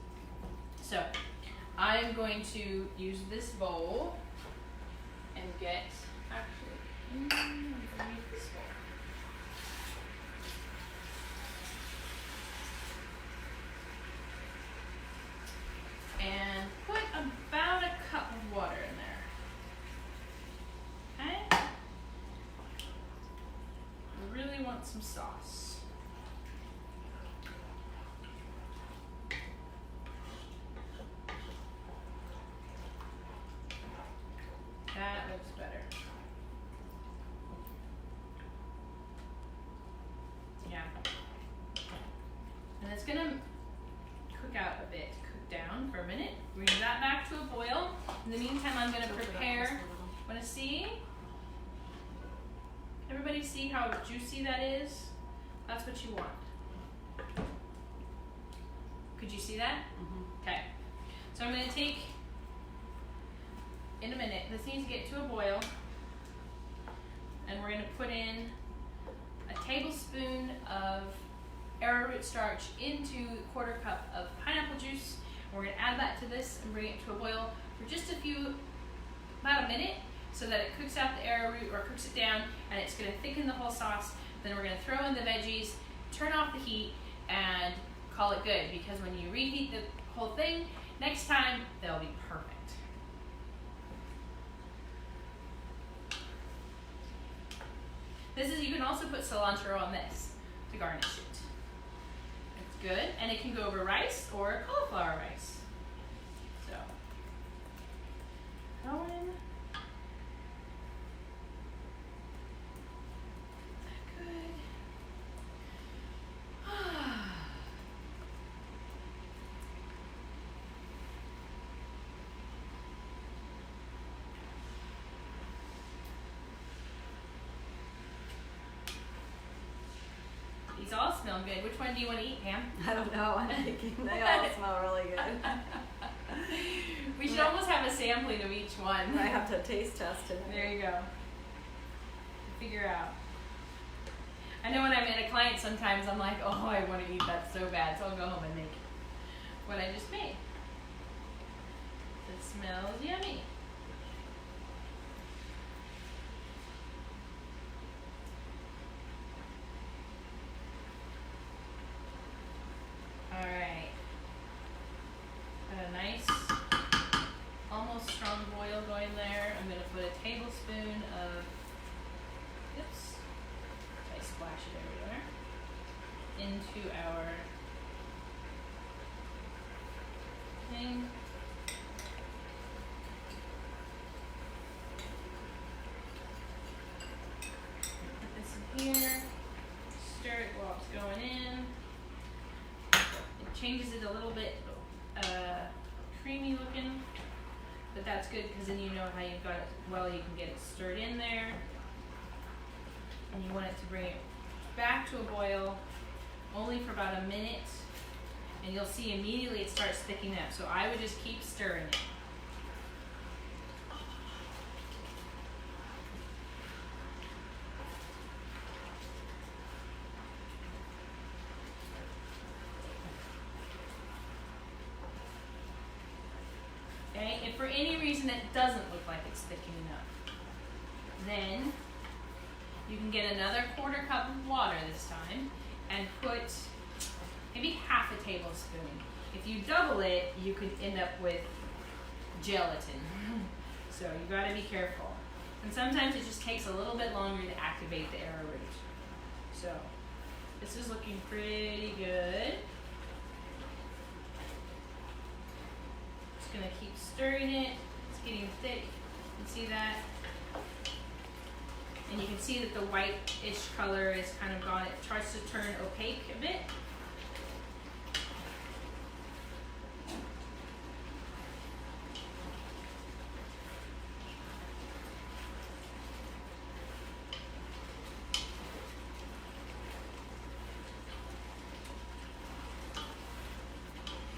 S2: So I'm going to use this bowl and get, I'm going to use this bowl. And put about a cup of water in there. Okay? We really want some sauce. That looks better. Yeah. And it's gonna cook out a bit. Down for a minute. Bring that back to a boil. In the meantime, I'm going to prepare. Want to see? Everybody see how juicy that is? That's what you want. Could you see that? Mm-hmm. Okay. So I'm going to take, in a minute, this needs to get to a boil. And we're going to put in a tablespoon of arrowroot starch into a quarter cup of pineapple juice. We're going to add that to this and bring it to a boil for just about a minute, so that it cooks out the arrowroot or cooks it down, and it's going to thicken the whole sauce. Then we're going to throw in the veggies, turn off the heat, and call it good, because when you reheat the whole thing, next time, they'll be perfect. You can also put cilantro on this to garnish it. Good, and it can go over rice or cauliflower rice. So, throw in. Good. These all smell good. Which one do you want to eat, Pam?
S1: I don't know. I'm thinking they all smell really good.
S2: We should almost have a sampling of each one.
S1: I have to taste test it.
S2: There you go. Figure out. I know when I'm at a client, sometimes I'm like, oh, I want to eat that so bad, so I'll go home and make what I just made. It smells yummy. our thing. Put this in here. Stir it while it's going in. It changes it a little bit creamy looking, but that's good because then you know how you've got it well. You can get it stirred in there, and you want it to bring it back to a boil only for about a minute, and you'll see immediately it starts thickening up. So I would just keep stirring it. Okay, if for any reason it doesn't look like it's thickening up, then you can get another 1/4 cup of water this time and put maybe half a tablespoon. If you double it, you could end up with gelatin. So you gotta be careful. And sometimes it just takes a little bit longer to activate the arrowroot. So this is looking pretty good. Just gonna keep stirring it. It's getting thick. You can see that? And you can see that the white-ish color is kind of gone. It starts to turn opaque a bit.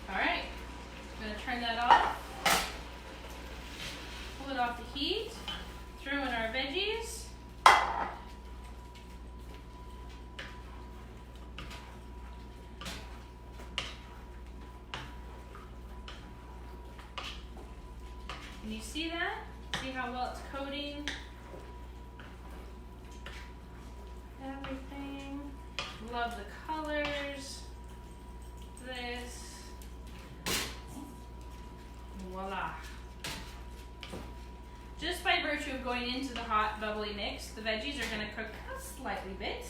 S2: All right, I'm gonna turn that off. Pull it off the heat. Throw in our veggies. Can you see that? See how well it's coating everything? Love the colors. This. Voila. Just by virtue of going into the hot bubbly mix, the veggies are going to cook a slightly bit,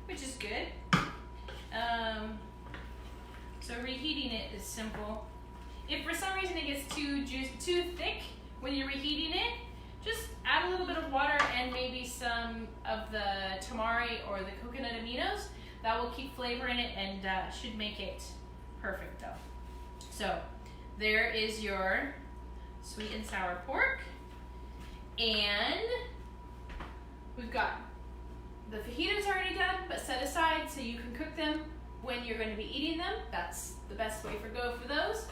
S2: which is good. So reheating it is simple. If for some reason it gets too thick when you're reheating it, just add a little bit of water and maybe some of the tamari or the coconut aminos. That will keep flavor in it and should make it perfect though. So there is your sweet and sour pork. And we've got the fajitas already done, but set aside so you can cook them when you're going to be eating them. That's the best way for those.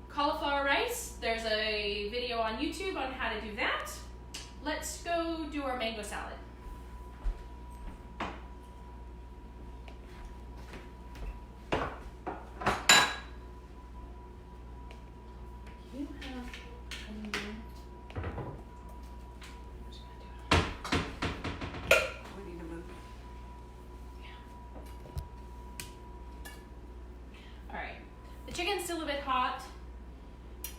S2: Cauliflower rice, there's a video on YouTube on how to do that. Let's go do our mango salad. You have chicken's still a bit hot.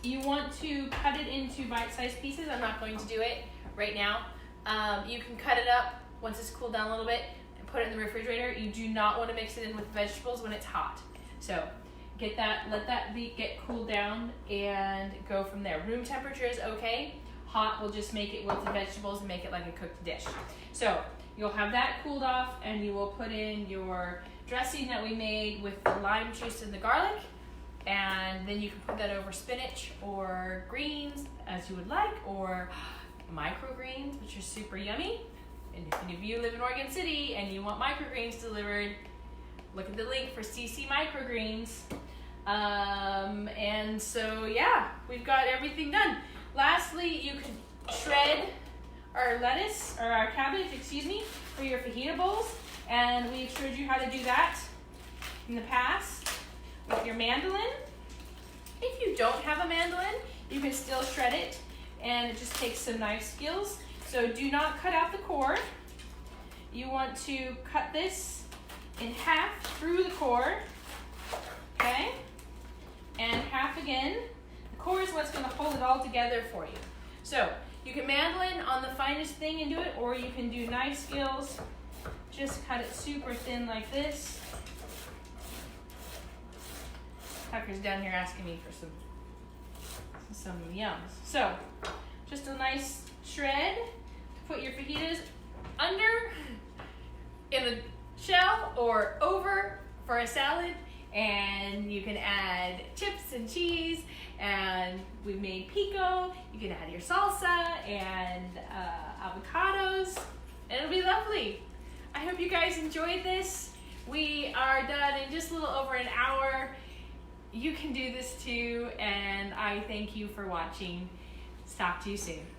S2: You want to cut it into bite-sized pieces. I'm not going to do it right now. You can cut it up once it's cooled down a little bit and put it in the refrigerator. You do not want to mix it in with vegetables when it's hot. So get that, let that get cooled down and go from there. Room temperature is okay. Hot will just make it with the vegetables and make it like a cooked dish. So you'll have that cooled off and you will put in your dressing that we made with the lime juice and the garlic. And then you can put that over spinach or greens as you would like, or microgreens, which are super yummy. And if you live in Oregon City and you want microgreens delivered, look at the link for CC microgreens. And so yeah, we've got everything done. Lastly, you can shred our lettuce, or our cabbage, excuse me, for your fajita bowls. And we've showed you how to do that in the past with your mandolin. If you don't have a mandolin, you can still shred it, and it just takes some knife skills. So do not cut out the core. You want to cut this in half through the core, okay? And half again. The core is what's gonna hold it all together for you. So you can mandolin on the finest thing and do it, or you can do knife skills Just cut it super thin like this. Tucker's down here asking me for some yums. So, just a nice shred to put your fajitas under in a shell or over for a salad, and you can add chips and cheese, and we made pico. You can add your salsa and avocados, and it'll be lovely. I hope you guys enjoyed this. We are done in just a little over an hour. You can do this too, and I thank you for watching. Talk to you soon.